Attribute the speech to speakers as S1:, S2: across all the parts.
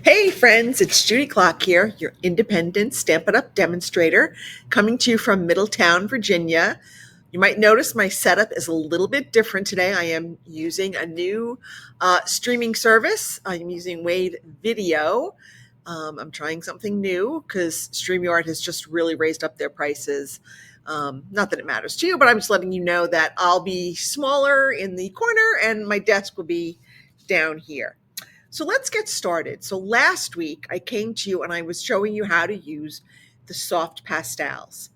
S1: Hey friends, it's Judy Clock here, your independent Stamp It Up demonstrator, coming to you from Middletown, Virginia. You might notice my setup is a little bit different today. I am using a new streaming service. I'm using Wade Video. I'm trying something new because StreamYard has just really raised up their prices. Not that it matters to you, but I'm just letting you know that I'll be smaller in the corner and my desk will be down here. So let's get started. So last week I came to you and I was showing you how to use the soft pastels.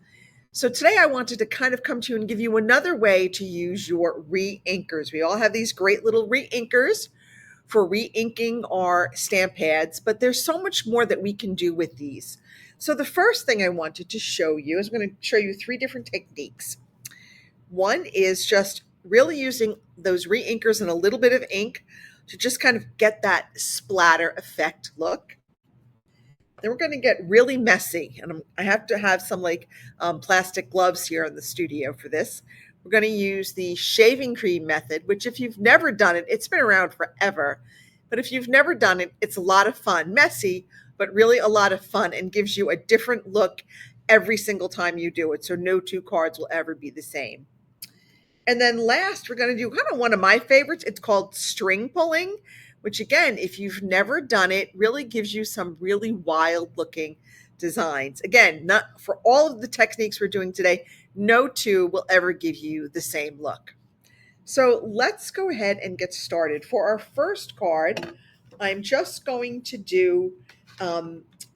S1: So today I wanted to kind of come to you and give you another way to use your re-inkers. We all have these great little re-inkers for re-inking our stamp pads, but there's so much more that we can do with these. So the first thing I wanted to show you is I'm going to show you three different techniques. One is just really using those re-inkers and a little bit of ink to just kind of get that splatter effect look. Then we're going to get really messy, and I have to have some plastic gloves here in the studio for this. We're going to use the shaving cream method, which if you've never done it, it's been around forever. But if you've never done it, it's a lot of fun. Messy, but really a lot of fun and gives you a different look every single time you do it. So no two cards will ever be the same. And then last, we're going to do kind of one of my favorites. It's called string pulling, which again, if you've never done it, really gives you some really wild looking designs. Again, not for all of the techniques we're doing today, no two will ever give you the same look. So let's go ahead and get started. For our first card, I'm just going to do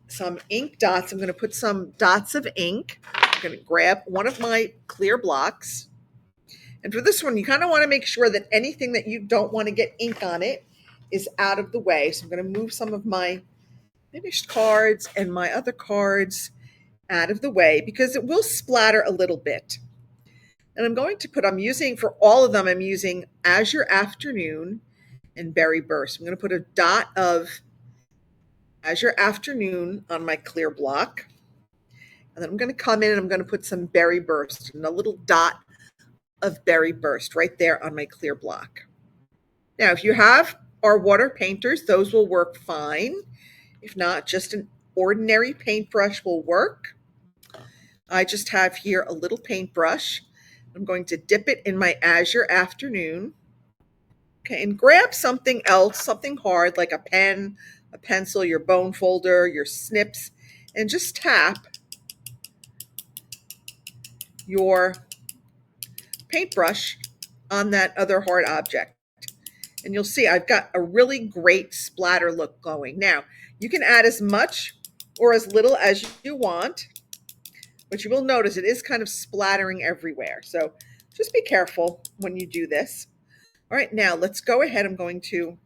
S1: some ink dots. I'm going to put some dots of ink. I'm going to grab one of my clear blocks. And for this one, you kind of want to make sure that anything that you don't want to get ink on it is out of the way. So I'm going to move some of my finished cards and my other cards out of the way because it will splatter a little bit. And I'm going to I'm using for all of them, I'm using Azure Afternoon and Berry Burst. I'm going to put a dot of Azure Afternoon on my clear block. And then I'm going to come in and I'm going to put some Berry Burst and a little dot of Berry Burst right there on my clear block. Now, if you have our water painters, those will work fine. If not, just an ordinary paintbrush will work. I just have here a little paintbrush. I'm going to dip it in my Azure Afternoon. Okay, and grab something else, something hard like a pen, a pencil, your bone folder, your snips, and just tap your paintbrush on that other hard object. And you'll see I've got a really great splatter look going. Now, you can add as much or as little as you want, but you will notice it is kind of splattering everywhere. So just be careful when you do this. All right, now let's go ahead. I'm going to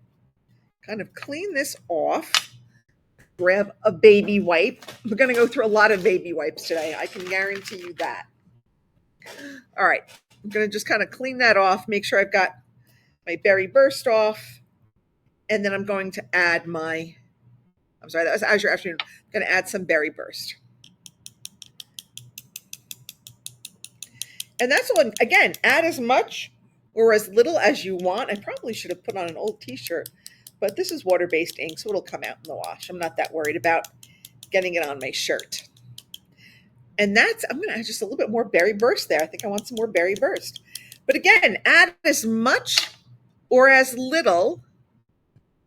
S1: kind of clean this off. Grab a baby wipe. We're going to go through a lot of baby wipes today. I can guarantee you that. All right, I'm going to just kind of clean that off, make sure I've got my Berry Burst off, and then I'm going to add that was Azure Afternoon. I'm going to add some Berry Burst. And that's all, again, add as much or as little as you want. I probably should have put on an old t-shirt, but this is water-based ink, so it'll come out in the wash. I'm not that worried about getting it on my shirt. And I'm going to add just a little bit more Berry Burst there. I think I want some more Berry Burst. But again, add as much or as little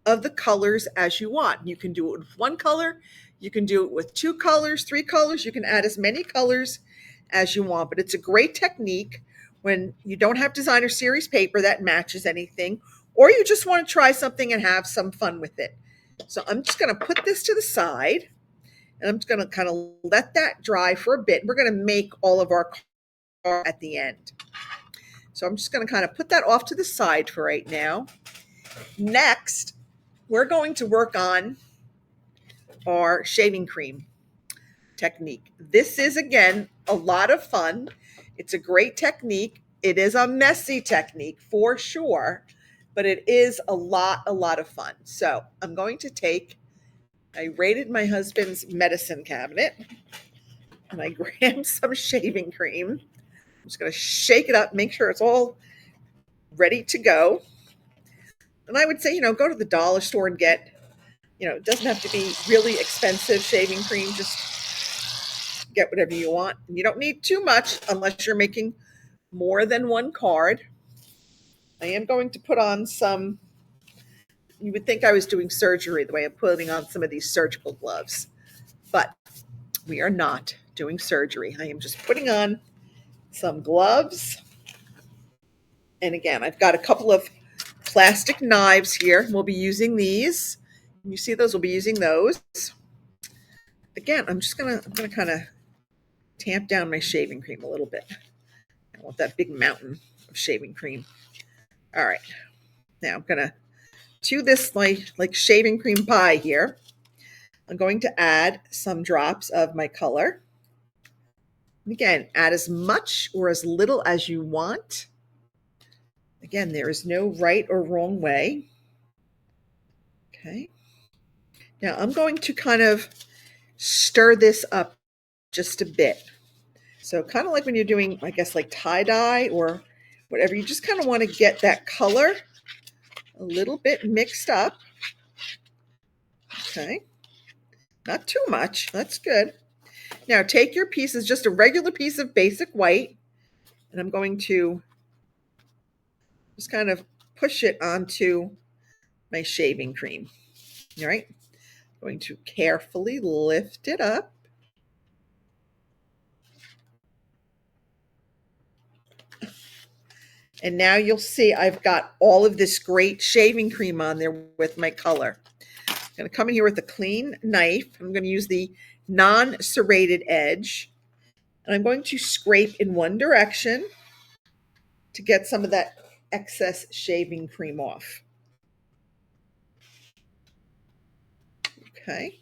S1: of the colors as you want. You can do it with one color. You can do it with two colors, three colors. You can add as many colors as you want. But it's a great technique when you don't have designer series paper that matches anything, or you just want to try something and have some fun with it. So I'm just going to put this to the side. And I'm just going to kind of let that dry for a bit. We're going to make all of our cards at the end. So I'm just going to kind of put that off to the side for right now. Next, we're going to work on our shaving cream technique. This is, again, a lot of fun. It's a great technique. It is a messy technique for sure, but it is a lot of fun. So I'm going to I raided my husband's medicine cabinet and I grabbed some shaving cream. I'm just going to shake it up, make sure it's all ready to go. And I would say, go to the dollar store and get, it doesn't have to be really expensive shaving cream. Just get whatever you want. And you don't need too much unless you're making more than one card. I am going to put on some, you would think I was doing surgery the way I'm putting on some of these surgical gloves, but we are not doing surgery. I am just putting on some gloves. And again, I've got a couple of plastic knives here. We'll be using these. You see those? We'll be using those. Again, I'm gonna kind of tamp down my shaving cream a little bit. I want that big mountain of shaving cream. All right. Now I'm gonna to this like shaving cream pie here. I'm going to add some drops of my color. And again, add as much or as little as you want. Again, there is no right or wrong way. Okay. Now I'm going to kind of stir this up just a bit. So kind of like when you're doing, I guess, like tie-dye or whatever, you just kind of want to get that color a little bit mixed up. Okay. Not too much. That's good. Now take your pieces, just a regular piece of basic white, and I'm going to just kind of push it onto my shaving cream. All right. I'm going to carefully lift it up. And now you'll see I've got all of this great shaving cream on there with my color. I'm going to come in here with a clean knife. I'm going to use the non-serrated edge. And I'm going to scrape in one direction to get some of that excess shaving cream off. Okay.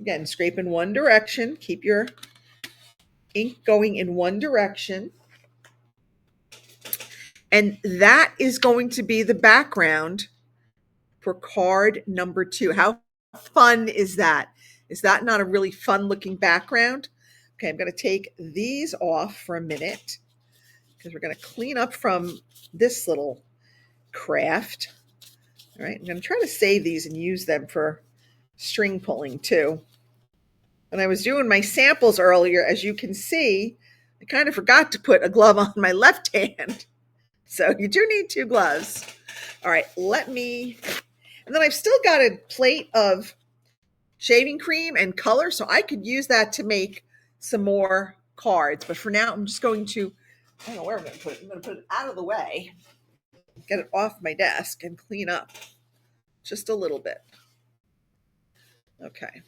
S1: Again, scrape in one direction. Keep your ink going in one direction. And that is going to be the background for card number 2. How fun is that? Is that not a really fun looking background? Okay, I'm going to take these off for a minute because we're going to clean up from this little craft. All right, I'm going to try to save these and use them for string pulling too. When I was doing my samples earlier, as you can see, I kind of forgot to put a glove on my left hand. So you do need 2 gloves. All right, and then I've still got a plate of shaving cream and color, so I could use that to make some more cards. But for now, I'm just going to, I don't know where I'm going to put it. I'm going to put it out of the way, get it off my desk, and clean up just a little bit. Okay.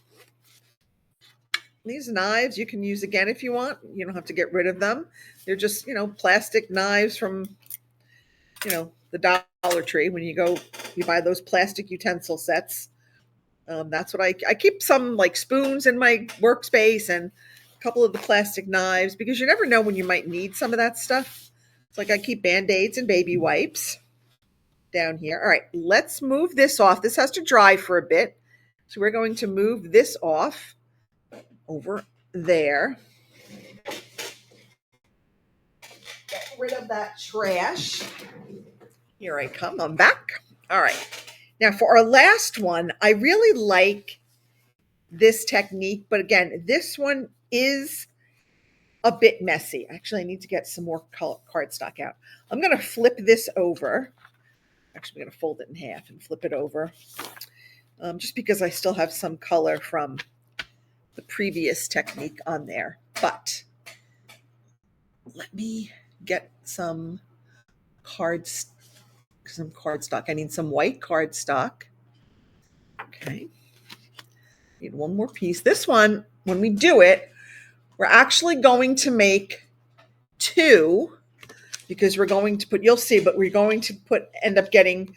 S1: These knives you can use again if you want. You don't have to get rid of them. They're just, plastic knives from, the Dollar Tree. When you buy those plastic utensil sets. That's what I keep some like spoons in my workspace and a couple of the plastic knives because you never know when you might need some of that stuff. It's like I keep Band-Aids and baby wipes down here. All right, let's move this off. This has to dry for a bit. So we're going to move this off over there. Get rid of that trash. Here I come. I'm back. All right. Now for our last one, I really like this technique, but again, this one is a bit messy. Actually, I need to get some more cardstock out. I'm going to flip this over. Actually, I'm going to fold it in half and flip it over, just because I still have some color from the previous technique on there. But let me get some cardstock. I need some white cardstock. Okay. Need one more piece. This one, when we do it, we're actually going to make 2 because we're going to put, you'll see, but we're going to end up getting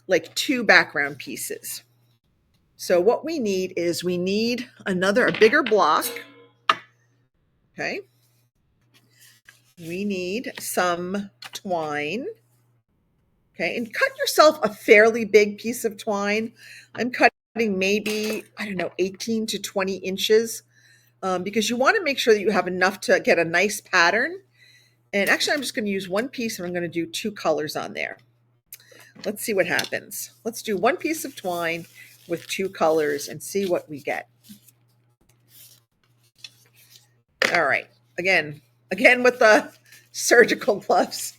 S1: like 2 background pieces. So what we need is a bigger block. Okay. We need some twine. Okay, and cut yourself a fairly big piece of twine. I'm cutting maybe, 18 to 20 inches because you want to make sure that you have enough to get a nice pattern. And actually, I'm just going to use 1 piece and I'm going to do 2 colors on there. Let's see what happens. Let's do 1 piece of twine. with 2 colors and see what we get. All right, again with the surgical gloves.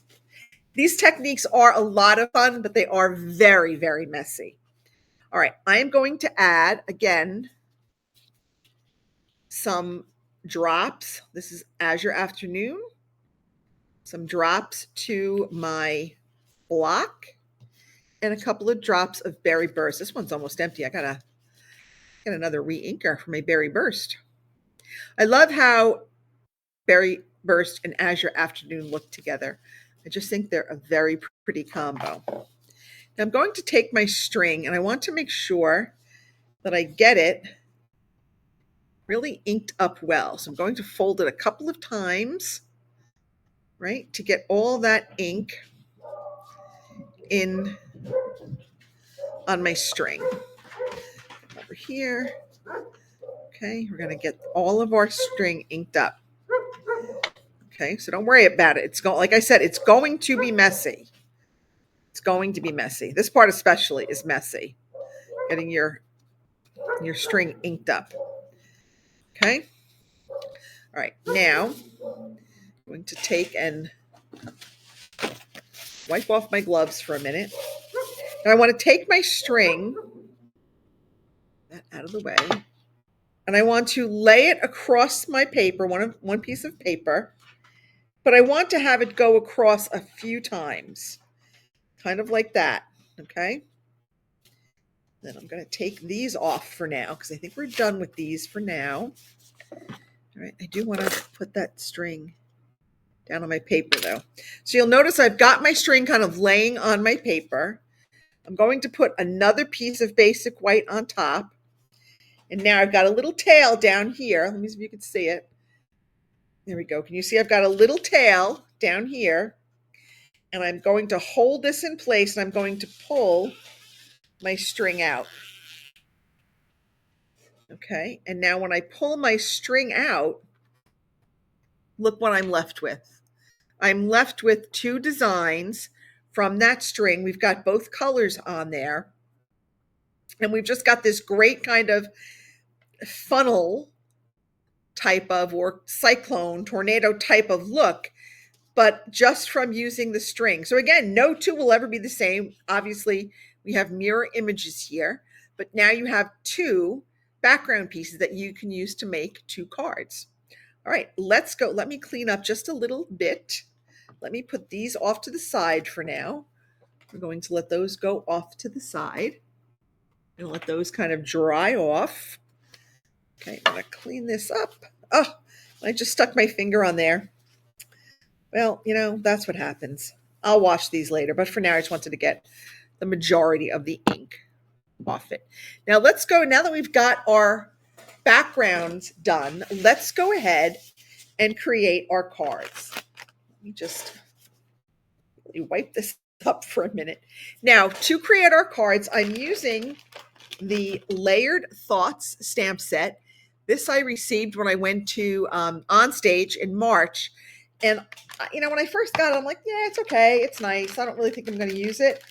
S1: These techniques are a lot of fun, but they are very, very messy. All right, I am going to add, again, some drops. This is Azure Afternoon. Some drops to my block and a couple of drops of Berry Burst. This one's almost empty. I got another re-inker for my Berry Burst. I love how Berry Burst and Azure Afternoon look together. I just think they're a very pretty combo. Now I'm going to take my string and I want to make sure that I get it really inked up well. So I'm going to fold it a couple of times, right, to get all that ink in on my string. Over here. Okay, we're going to get all of our string inked up. Okay, so don't worry about it. It's going, like I said, it's going to be messy. It's going to be messy. This part especially is messy. Getting your string inked up. Okay. All right, now I'm going to take and wipe off my gloves for a minute. Now I want to take my string, that out of the way, and I want to lay it across my paper, one piece of paper, but I want to have it go across a few times, kind of like that, okay? Then I'm going to take these off for now because I think we're done with these for now. All right, I do want to put that string down on my paper though. So you'll notice I've got my string kind of laying on my paper. I'm going to put another piece of basic white on top. And now I've got a little tail down here. Let me see if you can see it. There we go. Can you see I've got a little tail down here? And I'm going to hold this in place and I'm going to pull my string out. Okay. And now when I pull my string out, look what I'm left with. I'm left with 2 designs from that string. We've got both colors on there. And we've just got this great kind of funnel type of, or cyclone, tornado type of look, but just from using the string. So again, no 2 will ever be the same. Obviously, we have mirror images here, but now you have 2 background pieces that you can use to make 2 cards. All right, let's go. Let me clean up just a little bit. Let me put these off to the side for now. We're going to let those go off to the side and let those kind of dry off. Okay, I'm going to clean this up. Oh, I just stuck my finger on there. Well, that's what happens. I'll wash these later, but for now I just wanted to get the majority of the ink off it. Now let's go, now that we've got our backgrounds done, let's go ahead and create our cards. Let me just wipe this up for a minute. Now, to create our cards, I'm using the Layered Thoughts stamp set. This I received when I went to On Stage in March. And, when I first got it, I'm like, yeah, it's okay. It's nice. I don't really think I'm going to use it.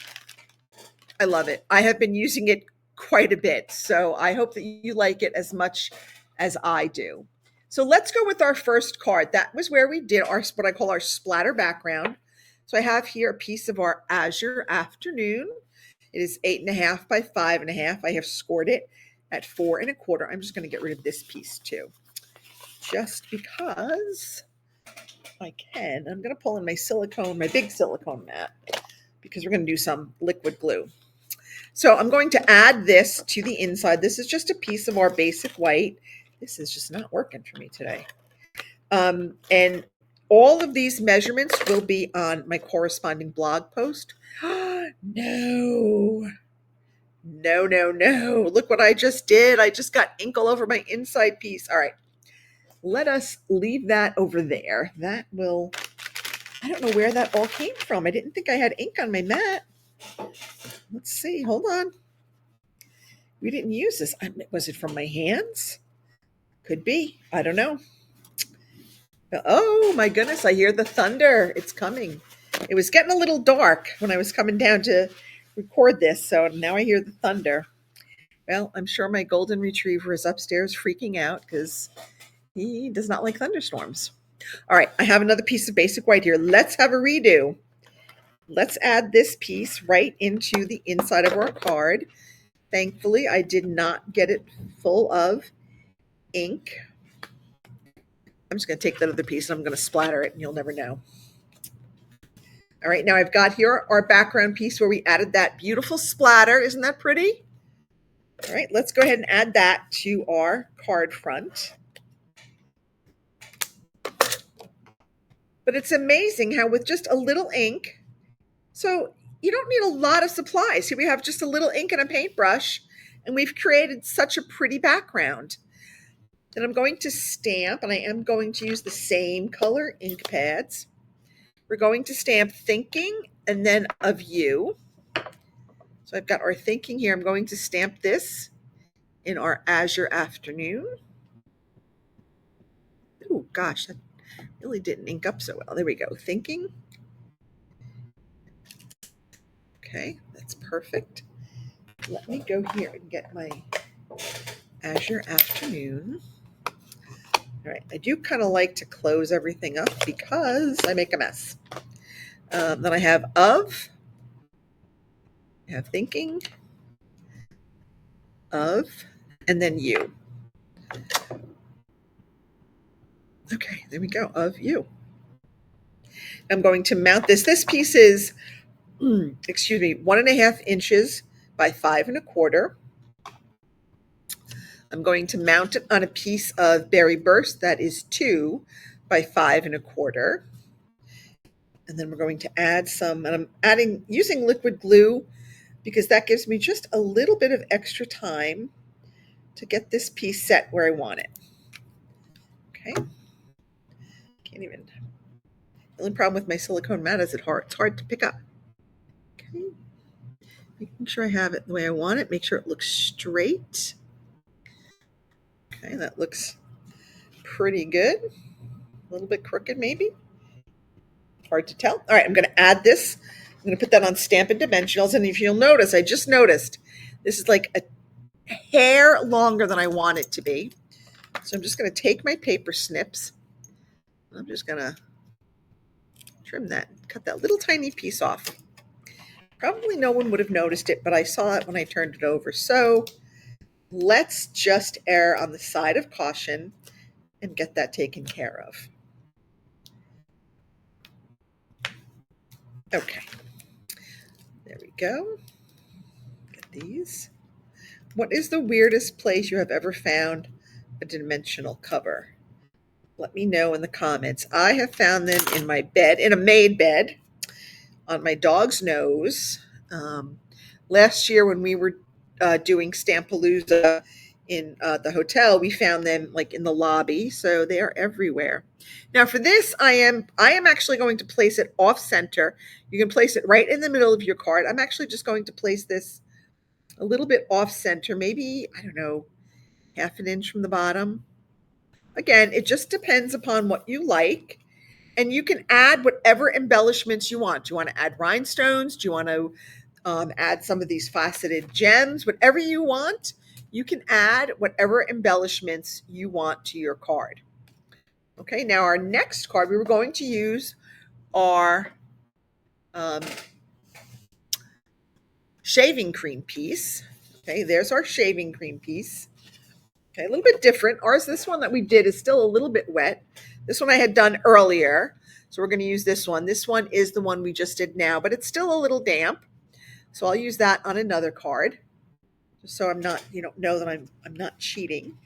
S1: I love it. I have been using it quite a bit. So I hope that you like it as much as I do. So let's go with our first card. That was where we did our, what I call our splatter background. So I have here a piece of our Azure Afternoon. It is 8.5 by 5.5. I have scored it at 4 1/4. I'm just going to get rid of this piece too, just because I can. I'm going to pull in my silicone, my big silicone mat, because we're going to do some liquid glue. So I'm going to add this to the inside. This is just a piece of our basic white. This is just not working for me today. And all of these measurements will be on my corresponding blog post. No. Look what I just did. I just got ink all over my inside piece. All right. Let us leave that over there. That will, I don't know where that all came from. I didn't think I had ink on my mat. Let's see. Hold on. We didn't use this. Was it from my hands? Could be. I don't know. Oh my goodness. I hear the thunder. It's coming. It was getting a little dark when I was coming down to record this. So now I hear the thunder. Well, I'm sure my golden retriever is upstairs freaking out because he does not like thunderstorms. All right, I have another piece of basic white here. Let's have a redo. Let's add this piece right into the inside of our card. Thankfully, I did not get it full of ink. I'm just going to take that other piece and I'm going to splatter it and you'll never know. All right, now I've got here our background piece where we added that beautiful splatter. Isn't that pretty? All right, let's go ahead and add that to our card front. But it's amazing how with just a little ink, so you don't need a lot of supplies. Here we have just a little ink and a paintbrush, and we've created such a pretty background. Then I'm going to stamp, and I am going to use the same color ink pads. We're going to stamp thinking and then of you. So I've got our thinking here. I'm going to stamp this in our azure afternoon. Oh gosh, that really didn't ink up so well. There we go. Thinking. Okay, that's perfect. Let me go here and get my azure afternoon. All right, I do kind of like to close everything up because I make a mess. Then I have of, I have thinking, of, and then you. Okay, there we go, of you. I'm going to mount this. This piece is, 1.5 inches by 5 1/4. I'm going to mount it on a piece of Berry Burst that is 2 by 5 1/4. And then we're going to add some, and I'm using liquid glue because that gives me just a little bit of extra time to get this piece set where I want it. Okay. Can't even, the only problem with my silicone mat is it's hard to pick up. Okay. Making sure I have it the way I want it. Make sure it looks straight. Okay, that looks pretty good. A little bit crooked maybe. Hard to tell. All right, I'm going to add this. I'm going to put that on Stampin' Dimensionals. And if you'll notice, I just noticed this is like a hair longer than I want it to be. So I'm just going to take my paper snips. I'm just going to trim that, cut that little tiny piece off. Probably no one would have noticed it, but I saw it when I turned it over. So let's just err on the side of caution and get that taken care of. Okay, there we go. Get these. What is the weirdest place you have ever found a dimensional cover? Let me know in the comments. I have found them in my bed, in a made bed, on my dog's nose. Last year when we were doing Stampalooza in the hotel, we found them like in the lobby, so they are everywhere. Now for this, I am actually going to place it off center. You can place it right in the middle of your card. I'm actually just going to place this a little bit off center, maybe, I don't know, 1/2 inch from the bottom. Again, it just depends upon what you like. And you can add whatever embellishments you want. Do you want to add rhinestones? Do you want to add some of these faceted gems? Whatever you want, you can add whatever embellishments you want to your card. Okay, now our next card, we were going to use our shaving cream piece. Okay, there's our shaving cream piece. Okay, a little bit different. Ours, this one that we did is still a little bit wet. This one I had done earlier. So we're going to use this one. This one is the one we just did now, but it's still a little damp. So I'll use that on another card. Just so I'm not, you don't know that I'm not cheating.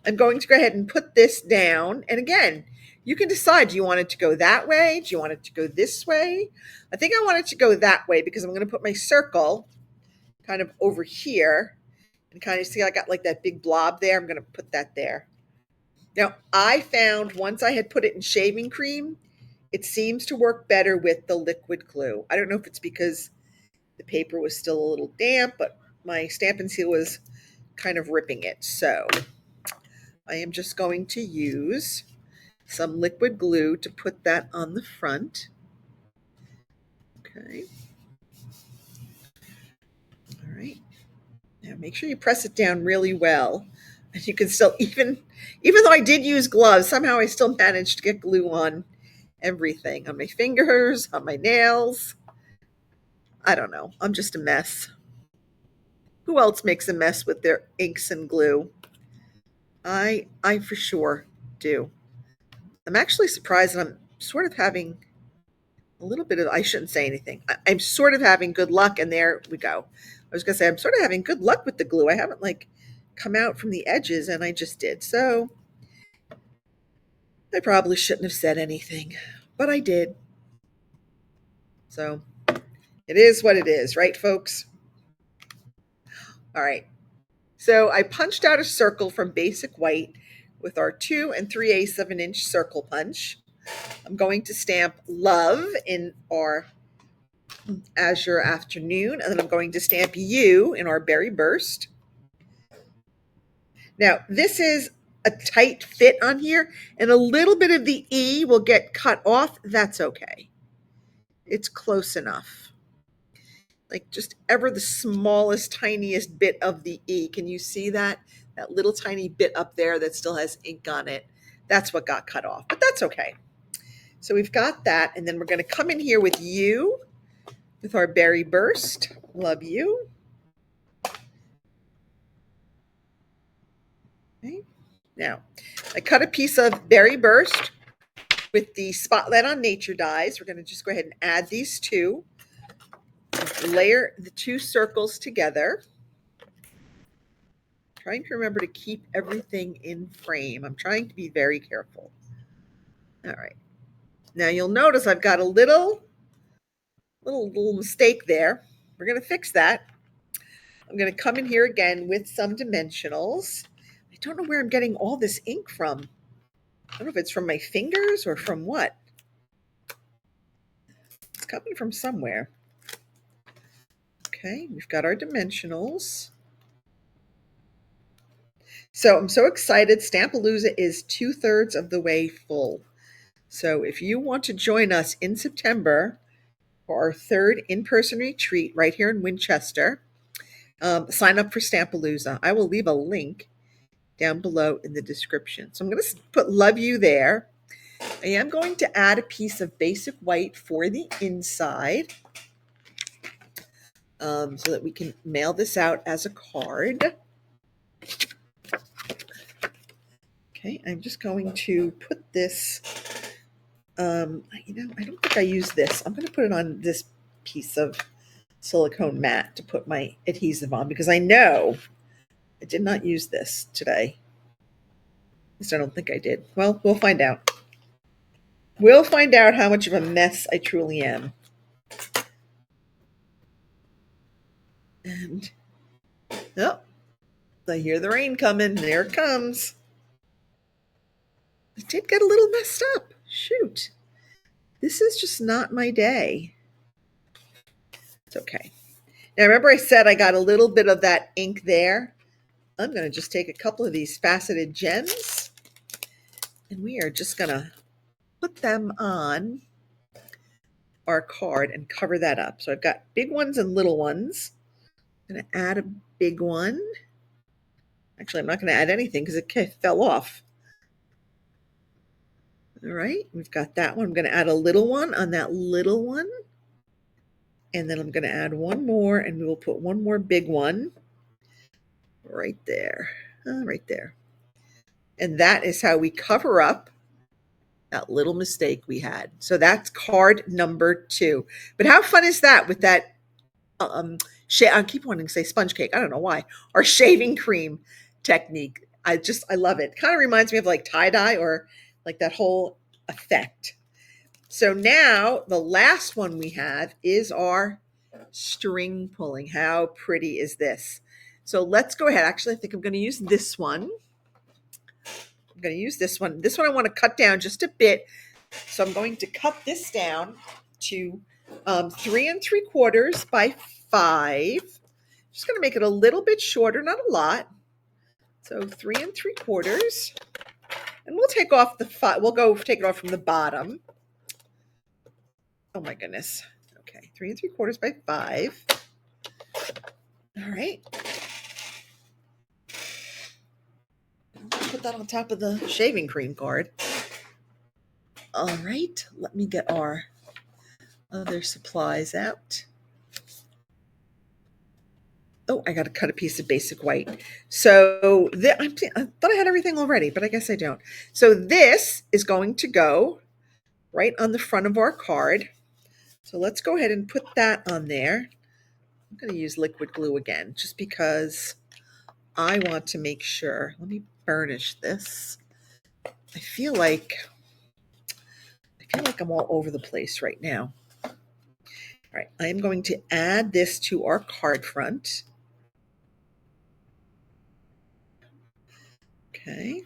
S1: I'm going to go ahead and put this down. And again, you can decide, do you want it to go that way? Do you want it to go this way? I think I want it to go that way because I'm going to put my circle kind of over here. And kind of see, I got like that big blob there. I'm going to put that there. Now, I found once I had put it in shaving cream, it seems to work better with the liquid glue. I don't know if it's because the paper was still a little damp, but my Stampin' Seal was kind of ripping it. So I am just going to use some liquid glue to put that on the front. Okay. All right. Now make sure you press it down really well. And you can still, even though I did use gloves, somehow I still managed to get glue on everything, on my fingers, on my nails. I don't know. I'm just a mess. Who else makes a mess with their inks and glue? I for sure do. I'm actually surprised that I'm sort of having a little bit of, I shouldn't say anything. I'm sort of having good luck, and there we go. I was going to say, I'm sort of having good luck with the glue. I haven't like come out from the edges, and I just did. So I probably shouldn't have said anything, but I did. So it is what it is, right, folks? All right. So I punched out a circle from basic white with our 2 3/8 of an inch circle punch. I'm going to stamp love in our azure afternoon, and then I'm going to stamp you in our berry burst. Now, this is a tight fit on here, and a little bit of the E will get cut off. That's okay. It's close enough. Like just ever the smallest, tiniest bit of the E. Can you see that? That little tiny bit up there that still has ink on it. That's what got cut off, but that's okay. So we've got that, and then we're going to come in here with you, with our berry burst. Love you. Okay. Now, I cut a piece of berry burst with the Spotlight on Nature dies. We're going to just go ahead and add these two. Layer the 2 circles together. Trying to remember to keep everything in frame. I'm trying to be very careful. All right. Now you'll notice I've got a little mistake there. We're going to fix that. I'm going to come in here again with some dimensionals. I don't know where I'm getting all this ink from. I don't know if it's from my fingers or from what. It's coming from somewhere. Okay, we've got our dimensionals. So I'm so excited. Stampalooza is 2/3 of the way full. So if you want to join us in September for our 3rd in-person retreat right here in Winchester, sign up for Stampalooza. I will leave a link down below in the description. So I'm going to put love you there. I am going to add a piece of basic white for the inside so that we can mail this out as a card. Okay, I'm just going to put this, I don't think I use this. I'm going to put it on this piece of silicone mat to put my adhesive on because I know I did not use this today. At least I don't think I did. Well, we'll find out. We'll find out how much of a mess I truly am. And, oh, I hear the rain coming. There it comes. It did get a little messed up. Shoot. This is just not my day. It's okay. Now, remember I said I got a little bit of that ink there? I'm going to just take a couple of these faceted gems, and we are just going to put them on our card and cover that up. So I've got big ones and little ones. I'm going to add a big one. Actually, I'm not going to add anything because it fell off. All right, we've got that one. I'm going to add a little one on that little one. And then I'm going to add one more, and we will put one more big one right there. Right there. And that is how we cover up that little mistake we had. So that's card number 2. But how fun is that with that, I keep wanting to say sponge cake. I don't know why. Or shaving cream technique. I love it. Kind of reminds me of like tie-dye or like that whole effect. So now the last one we have is our string pulling. How pretty is this? So let's go ahead. Actually, I think I'm going to use this one. I'm going to use this one. This one I want to cut down just a bit. So I'm going to cut this down to 3 3/4 by 5. Just going to make it a little bit shorter, not a lot. So 3 3/4. And we'll take off the 5. We'll go take it off from the bottom. Oh my goodness. Okay, 3 3/4 by 5. All right. put that on top of the shaving cream card. All right, let me get our other supplies out. Oh, I got to cut a piece of basic white. So I thought I had everything already, but I guess I don't. So this is going to go right on the front of our card. So let's go ahead and put that on there. I'm going to use liquid glue again, just because I want to make sure. Let me burnish this. I feel like I'm all over the place right now. All right, I am going to add this to our card front. Okay,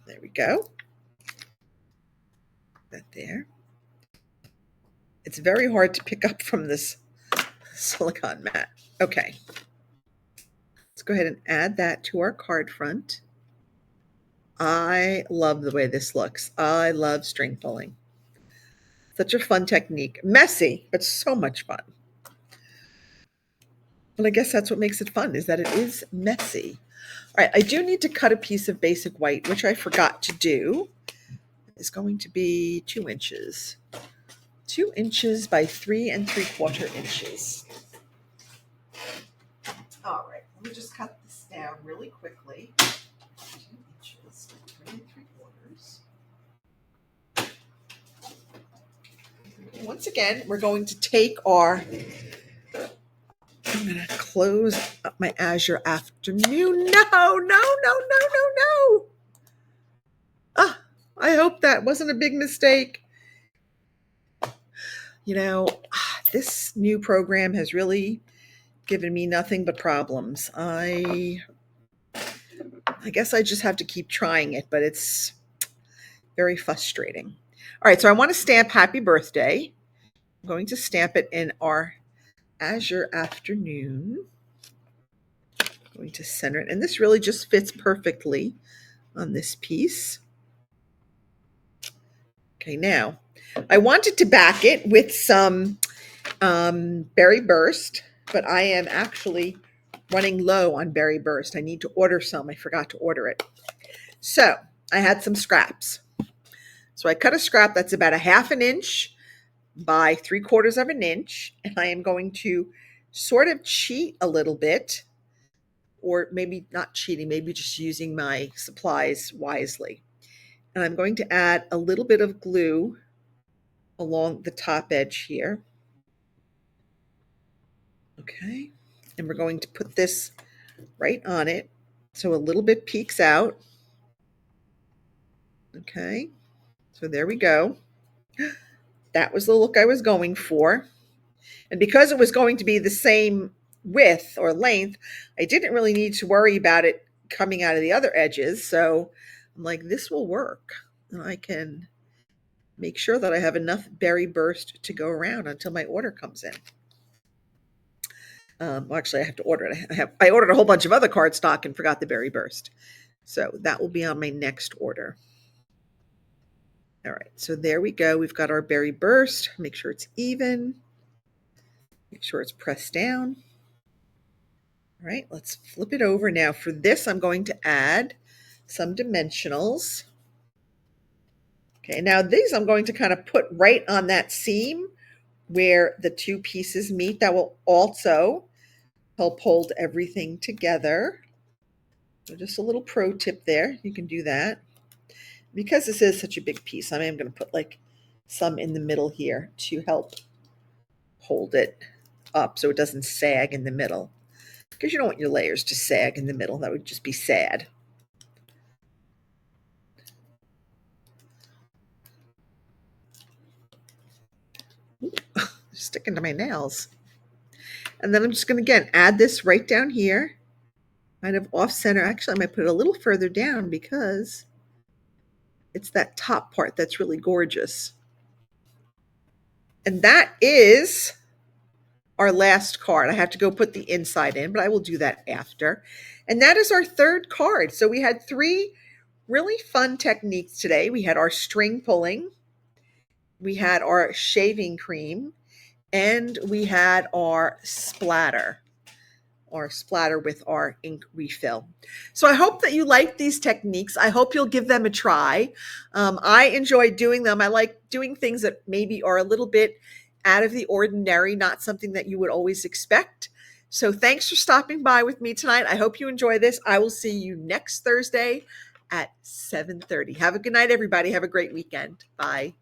S1: there we go. That there. It's very hard to pick up from this silicone mat. Okay, let's go ahead and add that to our card front. I love the way this looks. I love string pulling. Such a fun technique. Messy, but so much fun. But I guess that's what makes it fun, is that it is messy. All right, I do need to cut a piece of basic white, which I forgot to do. It's going to be 2 inches. 2 inches by 3 3/4 inches. All right, let me just cut this down really quickly. 2 inches by 3 3/4. Once again, we're going to take our, I'm going to close up my Azure Afternoon. No. Ah, I hope that wasn't a big mistake. You know, this new program has really given me nothing but problems. I guess I just have to keep trying it, but it's very frustrating. All right, so I want to stamp Happy Birthday. I'm going to stamp it in our Azure Afternoon. I'm going to center it, and this really just fits perfectly on this piece. Okay, now I wanted to back it with some Berry Burst, but I am actually running low on Berry Burst. I need to order some. I forgot to order it. So I had some scraps. So I cut a scrap that's about 1/2 inch by 3/4 inch, and I am going to sort of cheat a little bit, or maybe not cheating, maybe just using my supplies wisely. And I'm going to add a little bit of glue along the top edge here. Okay, and we're going to put this right on it so a little bit peeks out. Okay, so there we go. That was the look I was going for. And because it was going to be the same width or length, I didn't really need to worry about it coming out of the other edges. So I'm like, this will work. And I can make sure that I have enough Berry Burst to go around until my order comes in. Well, actually, I have to order it. I ordered a whole bunch of other cardstock and forgot the Berry Burst. So that will be on my next order. All right, so there we go. We've got our Berry Burst. Make sure it's even. Make sure it's pressed down. All right, let's flip it over. Now for this, I'm going to add some dimensionals. Okay, now these I'm going to kind of put right on that seam where the 2 pieces meet. That will also help hold everything together. So just a little pro tip there. You can do that. Because this is such a big piece, I am going to put like some in the middle here to help hold it up so it doesn't sag in the middle. Because you don't want your layers to sag in the middle. That would just be sad. Sticking to my nails. And then I'm just going to, again, add this right down here, kind of off center. Actually, I might put it a little further down because it's that top part that's really gorgeous. And that is our last card. I have to go put the inside in, but I will do that after. And that is our 3rd card. So we had 3 really fun techniques today. We had our string pulling, we had our shaving cream, and we had our splatter. our splatter with our ink refill. So I hope that you like these techniques. I hope you'll give them a try. I enjoy doing them. I like doing things that maybe are a little bit out of the ordinary, not something that you would always expect. So thanks for stopping by with me tonight. I hope you enjoy this. I will see you next Thursday at 7:30. Have a good night, everybody. Have a great weekend. Bye.